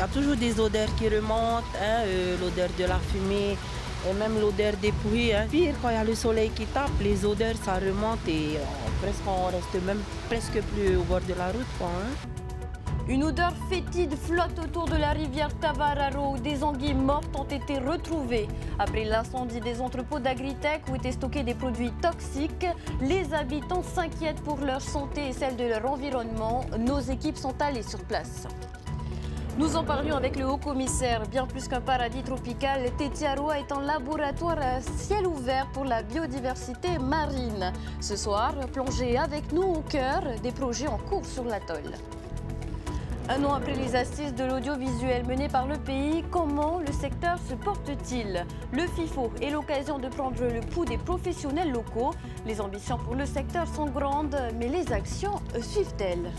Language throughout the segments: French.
Il y a toujours des odeurs qui remontent, l'odeur de la fumée et même l'odeur des pouilles. Pire, quand il y a le soleil qui tape, les odeurs ça remonte et presque on reste même presque plus au bord de la route, quoi. Une odeur fétide flotte autour de la rivière Tavararo où des anguilles mortes ont été retrouvées. Après l'incendie des entrepôts d'Agritech où étaient stockés des produits toxiques, les habitants s'inquiètent pour leur santé et celle de leur environnement. Nos équipes sont allées sur place. Nous en parlions avec le haut-commissaire. Bien plus qu'un paradis tropical, Tetiaroa est un laboratoire à ciel ouvert pour la biodiversité marine. Ce soir, plongez avec nous au cœur des projets en cours sur l'atoll. Un an après les assises de l'audiovisuel menées par le pays, comment le secteur se porte-t-il? Le FIFO est l'occasion de prendre le pouls des professionnels locaux. Les ambitions pour le secteur sont grandes, mais les actions suivent-elles?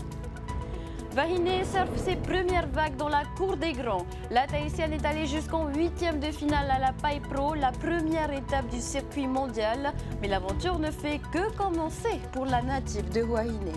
Wahine surfe ses premières vagues dans la cour des grands. La Tahitienne est allée jusqu'en 8e de finale à la Paille Pro, la première étape du circuit mondial. Mais l'aventure ne fait que commencer pour la native de Wahine.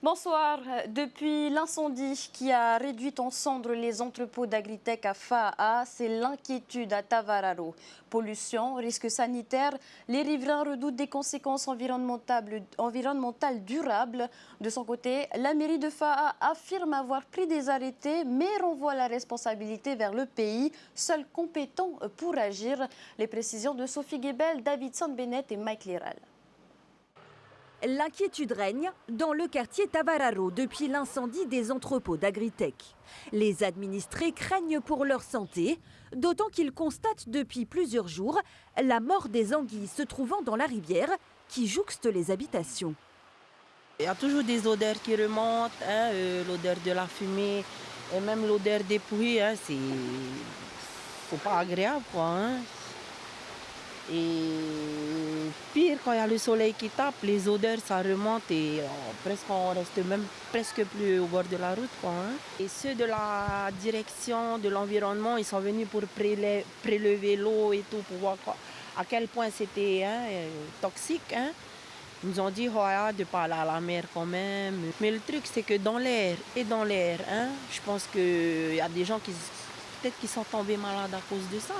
Bonsoir. Depuis l'incendie qui a réduit en cendres les entrepôts d'Agritech à Fa'a, c'est l'inquiétude à Tavararo. Pollution, risques sanitaires, les riverains redoutent des conséquences environnementales durables. De son côté, la mairie de Fa'a affirme avoir pris des arrêtés, mais renvoie la responsabilité vers le pays, seul compétent pour agir. Les précisions de Sophie Gebel, Davidson Bennett et Mike Liral. L'inquiétude règne dans le quartier Tavararo depuis l'incendie des entrepôts d'Agritech. Les administrés craignent pour leur santé, d'autant qu'ils constatent depuis plusieurs jours la mort des anguilles se trouvant dans la rivière qui jouxte les habitations. Il y a toujours des odeurs qui remontent, l'odeur de la fumée et même l'odeur des pouilles, c'est pas agréable, quoi. Et pire, quand il y a le soleil qui tape, les odeurs ça remonte et presque on reste même presque plus au bord de la route, quoi. Et ceux de la direction de l'environnement, ils sont venus pour prélever l'eau et tout, pour voir à quel point c'était toxique. Ils nous ont dit de ne pas aller à la mer quand même. Mais le truc, c'est que dans l'air, je pense qu'il y a des gens qui peut-être qui sont tombés malades à cause de ça.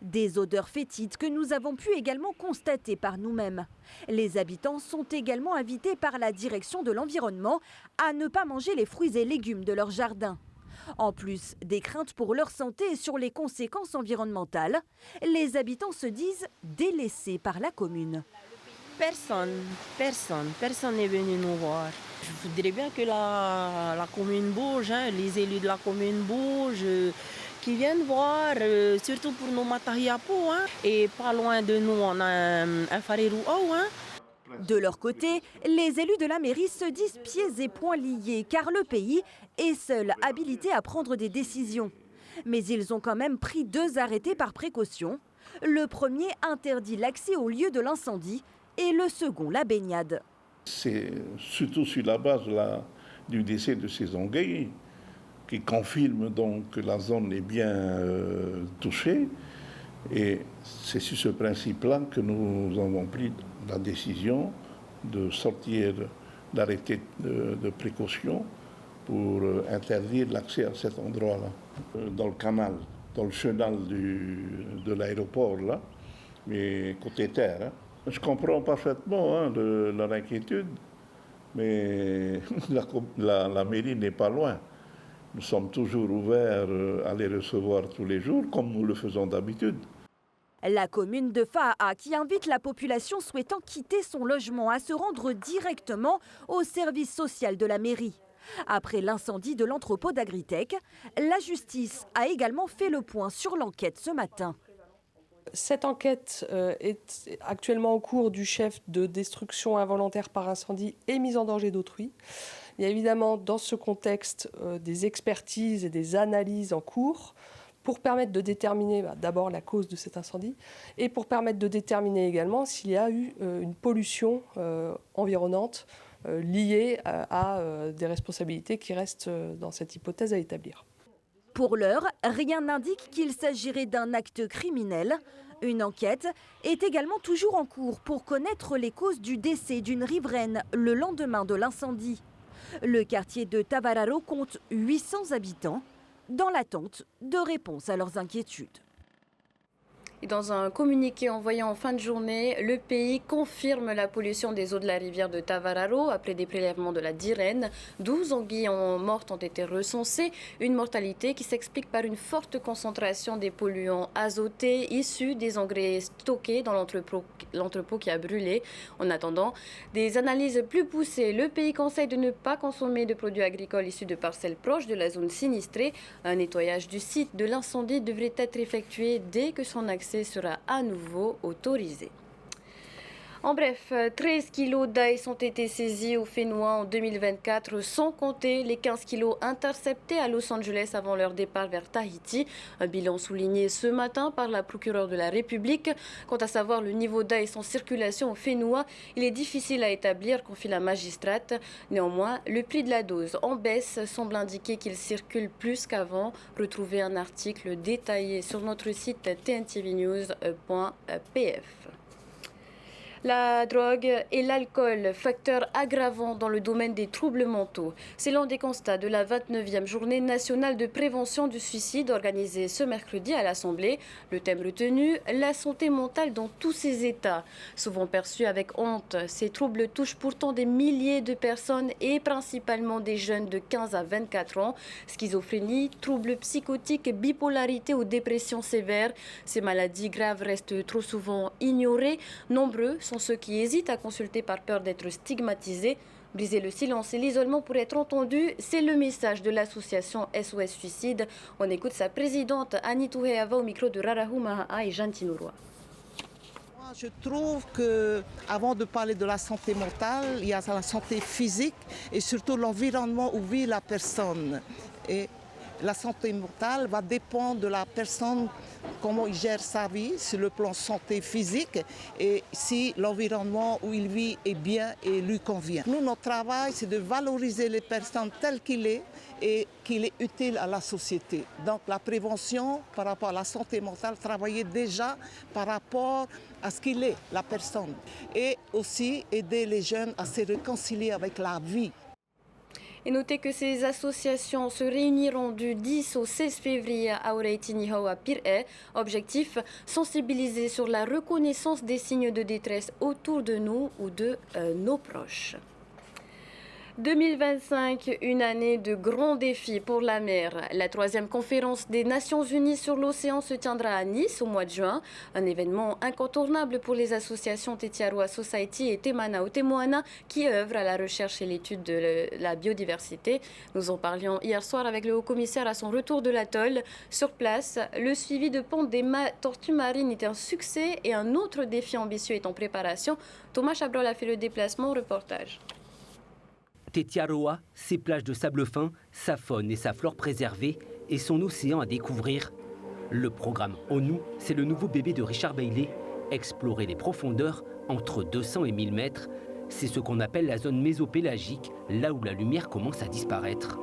Des odeurs fétides que nous avons pu également constater par nous-mêmes. Les habitants sont également invités par la direction de l'environnement à ne pas manger les fruits et légumes de leur jardin. En plus des craintes pour leur santé et sur les conséquences environnementales, les habitants se disent délaissés par la commune. Personne n'est venu nous voir. Je voudrais bien que la commune bouge, les élus de la commune bougent, qui viennent voir, surtout pour nos matariapo. Et pas loin de nous, on a un Farirou. De leur côté, les élus de la mairie se disent pieds et poings liés, car le pays est seul habilité à prendre des décisions. Mais ils ont quand même pris 2 arrêtés par précaution. Le premier interdit l'accès au lieu de l'incendie et le second la baignade. C'est surtout sur la base du décès de ces anguilles qui confirme donc que la zone est bien touchée. Et c'est sur ce principe-là que nous avons pris la décision de sortir d'arrêté de précaution pour interdire l'accès à cet endroit-là. Dans le canal, dans le chenal de l'aéroport, là, mais côté terre. Je comprends parfaitement leur inquiétude, mais la mairie n'est pas loin. Nous sommes toujours ouverts à les recevoir tous les jours, comme nous le faisons d'habitude. La commune de Fa'a qui invite la population souhaitant quitter son logement à se rendre directement au service social de la mairie. Après l'incendie de l'entrepôt d'Agritech, la justice a également fait le point sur l'enquête ce matin. Cette enquête est actuellement en cours du chef de destruction involontaire par incendie et mise en danger d'autrui. Il y a évidemment dans ce contexte des expertises et des analyses en cours pour permettre de déterminer d'abord la cause de cet incendie et pour permettre de déterminer également s'il y a eu une pollution environnante liée à des responsabilités qui restent dans cette hypothèse à établir. Pour l'heure, rien n'indique qu'il s'agirait d'un acte criminel. Une enquête est également toujours en cours pour connaître les causes du décès d'une riveraine le lendemain de l'incendie. Le quartier de Tavararo compte 800 habitants dans l'attente de réponses à leurs inquiétudes. Et dans un communiqué envoyé en fin de journée, le pays confirme la pollution des eaux de la rivière de Tavararo après des prélèvements de la Dirène. 12 anguilles mortes ont été recensées, une mortalité qui s'explique par une forte concentration des polluants azotés issus des engrais stockés dans l'entrepôt qui a brûlé. En attendant des analyses plus poussées, le pays conseille de ne pas consommer de produits agricoles issus de parcelles proches de la zone sinistrée. Un nettoyage du site de l'incendie devrait être effectué dès que son accès sera à nouveau autorisé. En bref, 13 kilos d'ail ont été saisis au Fénois en 2024, sans compter les 15 kilos interceptés à Los Angeles avant leur départ vers Tahiti. Un bilan souligné ce matin par la procureure de la République. Quant à savoir le niveau d'ail en circulation au Fénois, il est difficile à établir, confie la magistrate. Néanmoins, le prix de la dose en baisse semble indiquer qu'il circule plus qu'avant. Retrouvez un article détaillé sur notre site tntvnews.pf. La drogue et l'alcool, facteurs aggravants dans le domaine des troubles mentaux. C'est l'un des constats de la 29e journée nationale de prévention du suicide organisée ce mercredi à l'Assemblée. Le thème retenu, la santé mentale dans tous ses états. Souvent perçus avec honte, ces troubles touchent pourtant des milliers de personnes et principalement des jeunes de 15 à 24 ans. Schizophrénie, troubles psychotiques, bipolarité ou dépression sévère. Ces maladies graves restent trop souvent ignorées. Nombreux sont ceux qui hésitent à consulter par peur d'être stigmatisés. Briser le silence et l'isolement pour être entendu, c'est le message de l'association SOS Suicide. On écoute sa présidente Annie Touhéava au micro de Rarahu Mahaa et Jeanne Tinouroa. Je trouve que, avant de parler de la santé mentale, il y a la santé physique et surtout l'environnement où vit la personne. Et la santé mentale va dépendre de la personne, comment il gère sa vie sur le plan santé physique et si l'environnement où il vit est bien et lui convient. Nous, notre travail, c'est de valoriser les personnes telles qu'il est et qu'il est utile à la société. Donc la prévention par rapport à la santé mentale, travailler déjà par rapport à ce qu'il est, la personne. Et aussi aider les jeunes à se réconcilier avec la vie. Et notez que ces associations se réuniront du 10 au 16 février à Oreitiniho à Pir'e. Objectif, sensibiliser sur la reconnaissance des signes de détresse autour de nous ou de nos proches. 2025, une année de grands défis pour la mer. La 3e conférence des Nations Unies sur l'océan se tiendra à Nice au mois de juin. Un événement incontournable pour les associations Tetiaroa Society et Temana Otemoana qui œuvrent à la recherche et l'étude de la biodiversité. Nous en parlions hier soir avec le haut-commissaire à son retour de l'atoll. Sur place, le suivi de ponte des tortues marines est un succès et un autre défi ambitieux est en préparation. Thomas Chabrol a fait le déplacement, reportage. Tetiaroa, ses plages de sable fin, sa faune et sa flore préservées et son océan à découvrir. Le programme ONU, c'est le nouveau bébé de Richard Bailey, explorer les profondeurs entre 200 et 1000 mètres. C'est ce qu'on appelle la zone mésopélagique, là où la lumière commence à disparaître.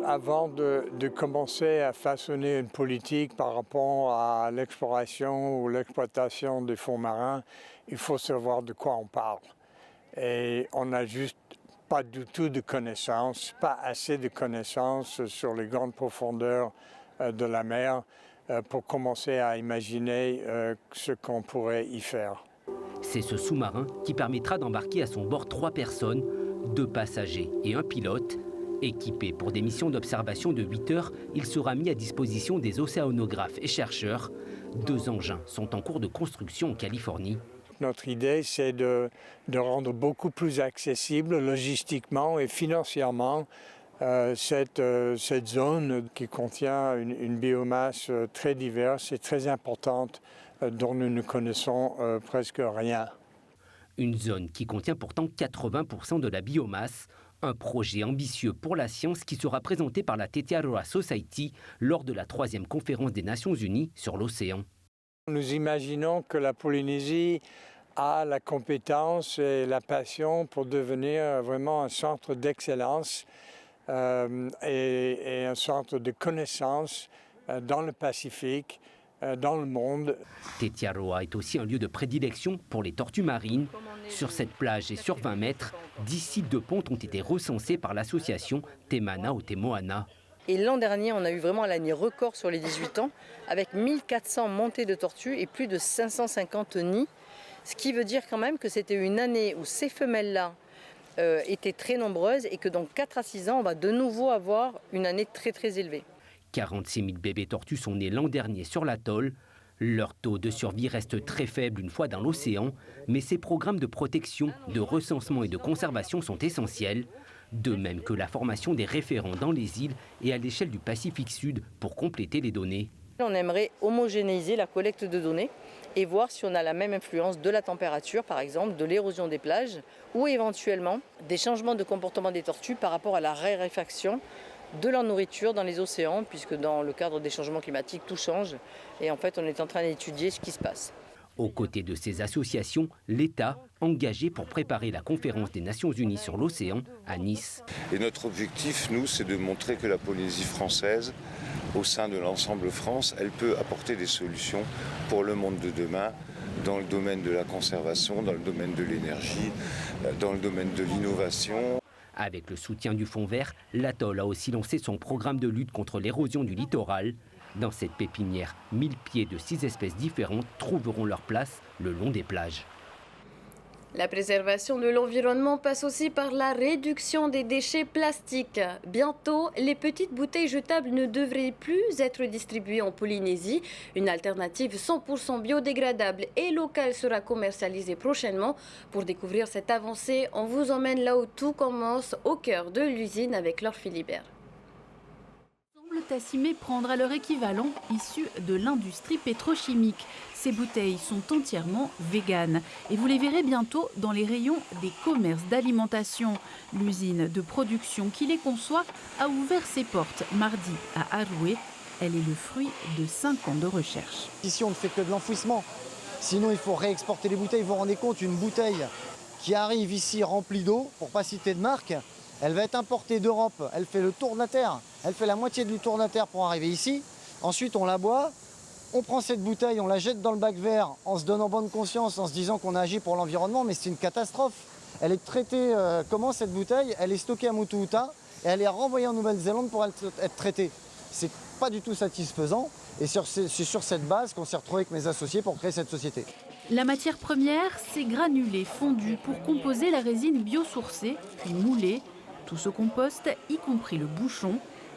Avant de commencer à façonner une politique par rapport à l'exploration ou l'exploitation des fonds marins, il faut savoir de quoi on parle. Et on a juste pas du tout de connaissances, pas assez de connaissances sur les grandes profondeurs de la mer pour commencer à imaginer ce qu'on pourrait y faire. C'est ce sous-marin qui permettra d'embarquer à son bord 3 personnes, 2 passagers et un pilote. Équipé pour des missions d'observation de 8 heures, il sera mis à disposition des océanographes et chercheurs. 2 engins sont en cours de construction en Californie. Notre idée, c'est de rendre beaucoup plus accessible logistiquement et financièrement cette zone qui contient une biomasse très diverse et très importante dont nous ne connaissons presque rien. Une zone qui contient pourtant 80% de la biomasse. Un projet ambitieux pour la science qui sera présenté par la Tetiaroa Society lors de la 3e conférence des Nations Unies sur l'océan. Nous imaginons que la Polynésie a la compétence et la passion pour devenir vraiment un centre d'excellence et une sorte de connaissance dans le Pacifique, dans le monde. Tetiaroa est aussi un lieu de prédilection pour les tortues marines. Sur cette plage et sur 20 mètres, 10 sites de ponte ont été recensés par l'association Temana ou Temoana. Et l'an dernier, on a eu vraiment l'année record sur les 18 ans, avec 1400 montées de tortues et plus de 550 nids. Ce qui veut dire quand même que c'était une année où ces femelles-là étaient très nombreuses et que dans 4 à 6 ans, on va de nouveau avoir une année très très élevée. 46 000 bébés tortues sont nés l'an dernier sur l'atoll. Leur taux de survie reste très faible une fois dans l'océan, mais ces programmes de protection, de recensement et de conservation sont essentiels, de même que la formation des référents dans les îles et à l'échelle du Pacifique Sud pour compléter les données. On aimerait homogénéiser la collecte de données et voir si on a la même influence de la température, par exemple, de l'érosion des plages, ou éventuellement des changements de comportement des tortues par rapport à la raréfaction de leur nourriture dans les océans, puisque dans le cadre des changements climatiques, tout change. Et en fait, on est en train d'étudier ce qui se passe. Aux côtés de ces associations, l'État engagé pour préparer la conférence des Nations Unies sur l'océan à Nice. Et notre objectif, nous, c'est de montrer que la Polynésie française, au sein de l'ensemble France, elle peut apporter des solutions pour le monde de demain, dans le domaine de la conservation, dans le domaine de l'énergie, dans le domaine de l'innovation. Avec le soutien du Fonds vert, l'atoll a aussi lancé son programme de lutte contre l'érosion du littoral. Dans cette pépinière, 1000 pieds de 6 espèces différentes trouveront leur place le long des plages. La préservation de l'environnement passe aussi par la réduction des déchets plastiques. Bientôt, les petites bouteilles jetables ne devraient plus être distribuées en Polynésie. Une alternative 100% biodégradable et locale sera commercialisée prochainement. Pour découvrir cette avancée, on vous emmène là où tout commence, au cœur de l'usine avec Laure Philibert. Tassimé prendre à leur équivalent issu de l'industrie pétrochimique. Ces bouteilles sont entièrement véganes et vous les verrez bientôt dans les rayons des commerces d'alimentation. L'usine de production qui les conçoit a ouvert ses portes mardi à Aroué. Elle est le fruit de 5 ans de recherche. Ici, on ne fait que de l'enfouissement. Sinon, il faut réexporter les bouteilles. Vous vous rendez compte, une bouteille qui arrive ici remplie d'eau, pour ne pas citer de marque, elle va être importée d'Europe, elle fait le tour de la Terre, elle fait la moitié du tour de la Terre pour arriver ici. Ensuite, on la boit, on prend cette bouteille, on la jette dans le bac vert en se donnant bonne conscience, en se disant qu'on a agi pour l'environnement, mais c'est une catastrophe. Elle est traitée, comment cette bouteille? Elle est stockée à Motuuta et elle est renvoyée en Nouvelle-Zélande pour être traitée. C'est pas du tout satisfaisant et c'est sur cette base qu'on s'est retrouvé avec mes associés pour créer cette société. La matière première, c'est granulés fondus pour composer la résine biosourcée, puis moulée. Tout ce compost, y compris le bouchon.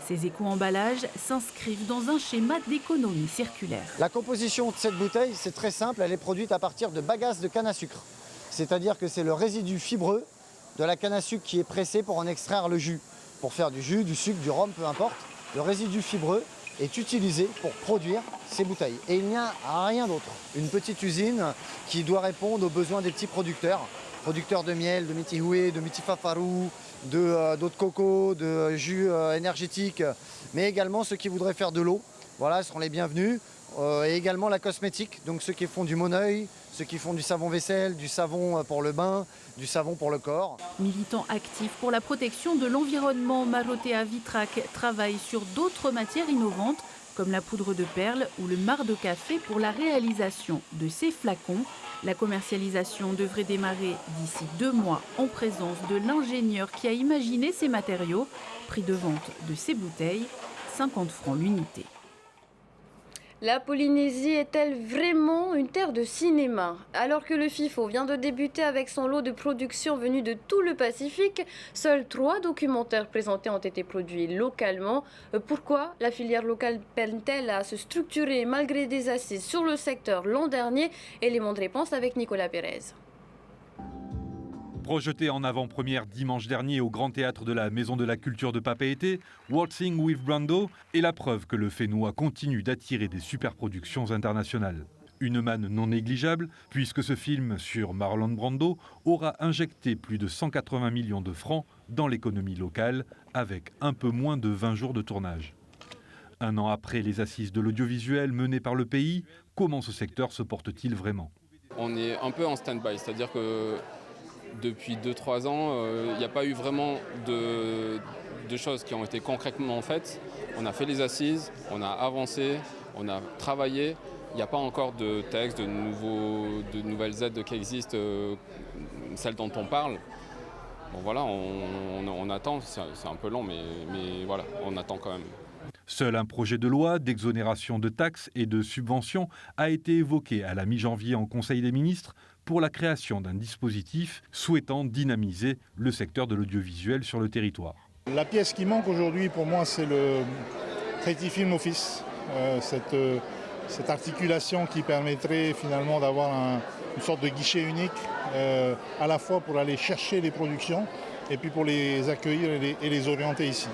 Ces éco-emballages s'inscrivent dans un schéma d'économie circulaire. La composition de cette bouteille, c'est très simple, elle est produite à partir de bagasse de canne à sucre. C'est-à-dire que c'est le résidu fibreux de la canne à sucre qui est pressé pour en extraire le jus. Pour faire du jus, du sucre, du rhum, peu importe. Le résidu fibreux est utilisé pour produire ces bouteilles. Et il n'y a rien d'autre. Une petite usine qui doit répondre aux besoins des petits producteurs. Producteurs de miel, de mitihoué, de mitifafarou, d'eau de coco, de jus énergétique, mais également ceux qui voudraient faire de l'eau. Voilà, seront les bienvenus. Et également la cosmétique, donc ceux qui font du moneuil, ceux qui font du savon vaisselle, du savon pour le bain, du savon pour le corps. Militant actif pour la protection de l'environnement, Marotea Vitrac travaille sur d'autres matières innovantes comme la poudre de perles ou le marc de café pour la réalisation de ces flacons. La commercialisation devrait démarrer d'ici 2 mois en présence de l'ingénieur qui a imaginé ces matériaux. Prix de vente de ces bouteilles, 50 francs l'unité. La Polynésie est-elle vraiment une terre de cinéma? Alors que le FIFO vient de débuter avec son lot de production venu de tout le Pacifique, seuls 3 documentaires présentés ont été produits localement. Pourquoi la filière locale peine-t-elle à se structurer malgré des assises sur le secteur l'an dernier? Élément de réponse avec Nicolas Pérez. Projeté en avant-première dimanche dernier au Grand Théâtre de la Maison de la Culture de Papeete, Waltzing with Brando est la preuve que le Whenua continue d'attirer des superproductions internationales. Une manne non négligeable, puisque ce film sur Marlon Brando aura injecté plus de 180 millions de francs dans l'économie locale, avec un peu moins de 20 jours de tournage. 1 an après les assises de l'audiovisuel menées par le pays, comment ce secteur se porte-t-il vraiment? On est un peu en stand-by, c'est-à-dire que depuis 2-3 ans, il n'y a pas eu vraiment de choses qui ont été concrètement faites. On a fait les assises, on a avancé, on a travaillé. Il n'y a pas encore de textes, de nouvelles aides qui existent, celles dont on parle. Bon voilà, on attend, c'est un peu long, mais voilà, on attend quand même. Seul un projet de loi d'exonération de taxes et de subventions a été évoqué à la mi-janvier en Conseil des ministres pour la création d'un dispositif souhaitant dynamiser le secteur de l'audiovisuel sur le territoire. La pièce qui manque aujourd'hui pour moi, c'est le Creative Film Office, cette articulation qui permettrait finalement d'avoir une sorte de guichet unique à la fois pour aller chercher les productions et puis pour les accueillir et les orienter ici.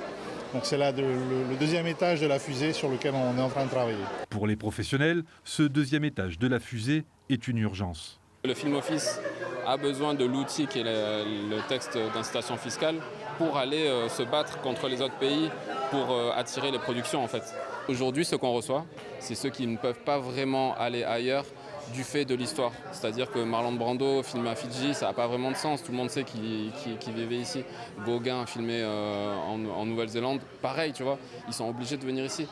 Donc c'est là le deuxième étage de la fusée sur lequel on est en train de travailler. Pour les professionnels, ce deuxième étage de la fusée est une urgence. Le Film Office a besoin de l'outil qui est le texte d'incitation fiscale pour aller se battre contre les autres pays pour attirer les productions en fait. Aujourd'hui, ce qu'on reçoit, c'est ceux qui ne peuvent pas vraiment aller ailleurs du fait de l'histoire. C'est-à-dire que Marlon Brando filmé à Fidji, ça n'a pas vraiment de sens. Tout le monde sait qu'il vivait ici. Gauguin filmé en Nouvelle-Zélande, pareil, tu vois. Ils sont obligés de venir ici.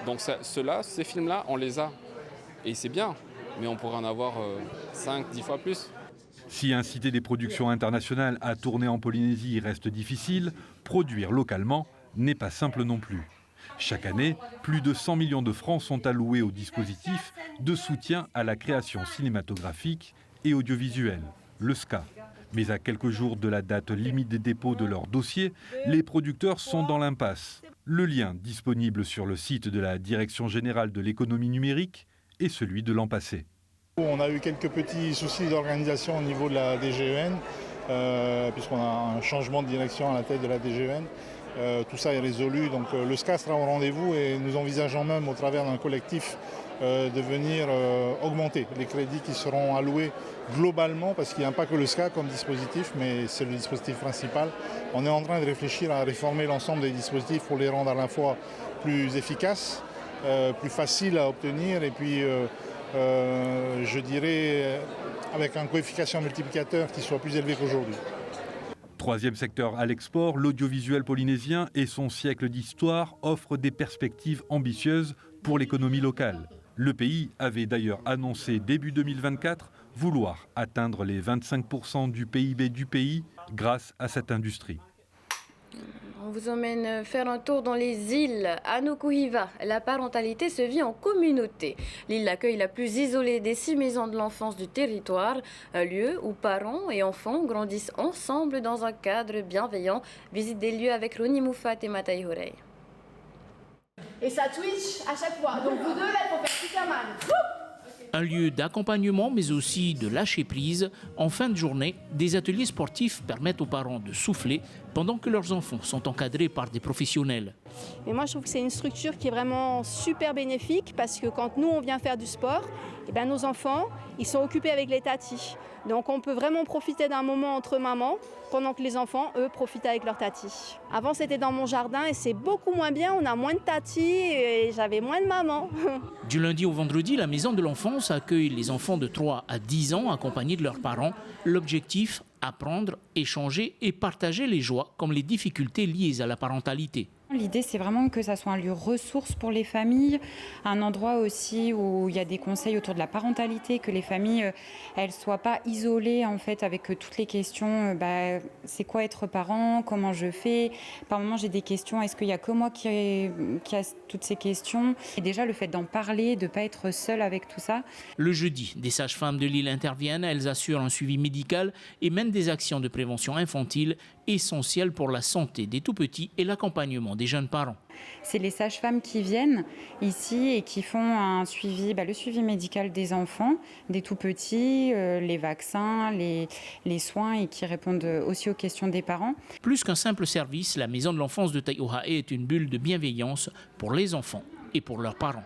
Donc ces films-là, on les a. Et c'est bien, mais on pourrait en avoir 5-10 fois plus. Si inciter des productions internationales à tourner en Polynésie reste difficile, produire localement n'est pas simple non plus. Chaque année, plus de 100 millions de francs sont alloués au dispositif de soutien à la création cinématographique et audiovisuelle, le SCA. Mais à quelques jours de la date limite des dépôts de leur dossier, les producteurs sont dans l'impasse. Le lien disponible sur le site de la Direction générale de l'économie numérique est celui de l'an passé. On a eu quelques petits soucis d'organisation au niveau de la DGEN, puisqu'on a un changement de direction à la tête de la DGEN. Tout ça est résolu, donc le SCA sera au rendez-vous et nous envisageons même au travers d'un collectif de venir augmenter les crédits qui seront alloués globalement, parce qu'il n'y a pas que le SCA comme dispositif, mais c'est le dispositif principal. On est en train de réfléchir à réformer l'ensemble des dispositifs pour les rendre à la fois plus efficaces, plus faciles à obtenir et puis je dirais avec un coefficient multiplicateur qui soit plus élevé qu'aujourd'hui. Troisième secteur à l'export, l'audiovisuel polynésien et son siècle d'histoire offrent des perspectives ambitieuses pour l'économie locale. Le pays avait d'ailleurs annoncé début 2024 vouloir atteindre les 25% du PIB du pays grâce à cette industrie. On vous emmène faire un tour dans les îles. À Nukuhiva, la parentalité se vit en communauté. L'île accueille la plus isolée des 6 maisons de l'enfance du territoire, un lieu où parents et enfants grandissent ensemble dans un cadre bienveillant. Visite des lieux avec Roni Moufat et Matai Horey. Et ça twitch à chaque fois. Donc vous deux là, il faut faire super mal. Un lieu d'accompagnement mais aussi de lâcher prise. En fin de journée, des ateliers sportifs permettent aux parents de souffler pendant que leurs enfants sont encadrés par des professionnels. Mais moi je trouve que c'est une structure qui est vraiment super bénéfique parce que quand nous on vient faire du sport, eh bien, nos enfants ils sont occupés avec les tatis. Donc on peut vraiment profiter d'un moment entre mamans pendant que les enfants, eux, profitent avec leurs tatis. Avant c'était dans mon jardin et c'est beaucoup moins bien, on a moins de tatis et j'avais moins de mamans. Du lundi au vendredi, la maison de l'enfance accueille les enfants de 3 à 10 ans accompagnés de leurs parents. L'objectif, apprendre, échanger et partager les joies comme les difficultés liées à la parentalité. L'idée, c'est vraiment que ça soit un lieu ressource pour les familles, un endroit aussi où il y a des conseils autour de la parentalité, que les familles, elles ne soient pas isolées en fait avec toutes les questions, c'est quoi être parent, comment je fais. Par moments, j'ai des questions, est-ce qu'il n'y a que moi qui a toutes ces questions. Et déjà, le fait d'en parler, de ne pas être seule avec tout ça. Le jeudi, des sages-femmes de l'île interviennent, elles assurent un suivi médical et mènent des actions de prévention infantile essentielles pour la santé des tout-petits et l'accompagnement des jeunes parents. C'est les sages-femmes qui viennent ici et qui font un suivi, le suivi médical des enfants, des tout-petits, les vaccins, les soins et qui répondent aussi aux questions des parents. Plus qu'un simple service, la maison de l'enfance de Taiohae est une bulle de bienveillance pour les enfants et pour leurs parents.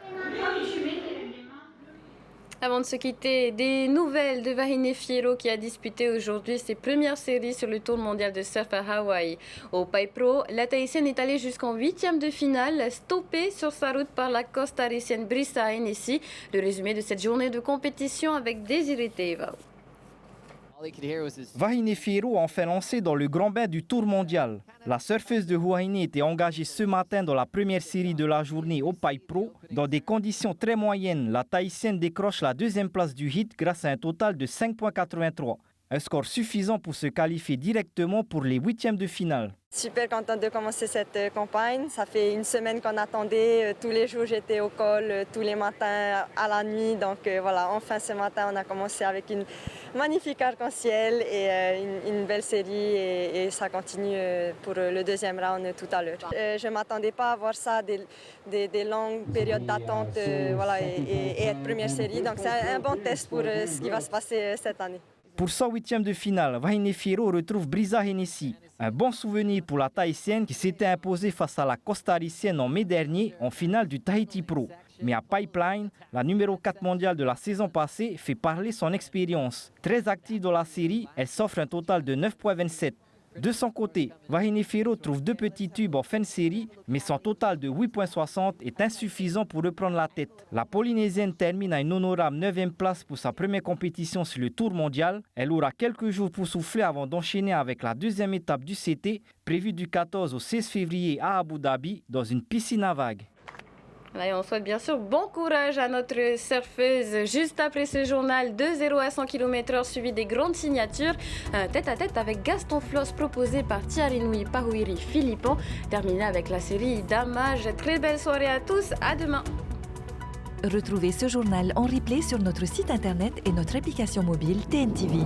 Avant de se quitter, des nouvelles de Vahine Fierro qui a disputé aujourd'hui ses premières séries sur le Tour mondial de surf à Hawaï. Au Pai Pro, la Tahitienne est allée jusqu'en 8e de finale, stoppée sur sa route par la costaricienne Brisa Hennessy. Le résumé de cette journée de compétition avec Désiré Teivao. Wahine Fierro a enfin lancé dans le grand bain du Tour mondial. La surfeuse de Huahine était engagée ce matin dans la première série de la journée au Pai Pro. Dans des conditions très moyennes, la Tahitienne décroche la deuxième place du hit grâce à un total de 5,83. Un score suffisant pour se qualifier directement pour les huitièmes de finale. Super contente de commencer cette campagne. Ça fait une semaine qu'on attendait. Tous les jours, j'étais au col, tous les matins à la nuit. Donc voilà, enfin ce matin, on a commencé avec une magnifique arc-en-ciel et une belle série. Et ça continue pour le deuxième round tout à l'heure. Je ne m'attendais pas à voir ça, des longues périodes d'attente voilà, et être première série. Donc c'est un bon test pour ce qui va se passer cette année. Pour son huitième de finale, Wahine Fierro retrouve Brisa Hennessy. Un bon souvenir pour la Tahitienne qui s'était imposée face à la Costaricienne en mai dernier en finale du Tahiti Pro. Mais à Pipeline, la numéro 4 mondiale de la saison passée fait parler son expérience. Très active dans la série, elle s'offre un total de 9,27. De son côté, Wahine Fierro trouve 2 petits tubes en fin de série, mais son total de 8,60 est insuffisant pour reprendre la tête. La Polynésienne termine à une honorable 9e place pour sa première compétition sur le Tour mondial. Elle aura quelques jours pour souffler avant d'enchaîner avec la deuxième étape du CT, prévue du 14 au 16 février à Abu Dhabi, dans une piscine à vagues. Et on souhaite bien sûr bon courage à notre surfeuse. Juste après ce journal, de 0 à 100 km/h suivi des grandes signatures. Tête à tête avec Gaston Floss proposé par Tiarinui Pahuiri Philippon. Terminé avec la série Damage. Très belle soirée à tous. À demain. Retrouvez ce journal en replay sur notre site internet et notre application mobile TNTV.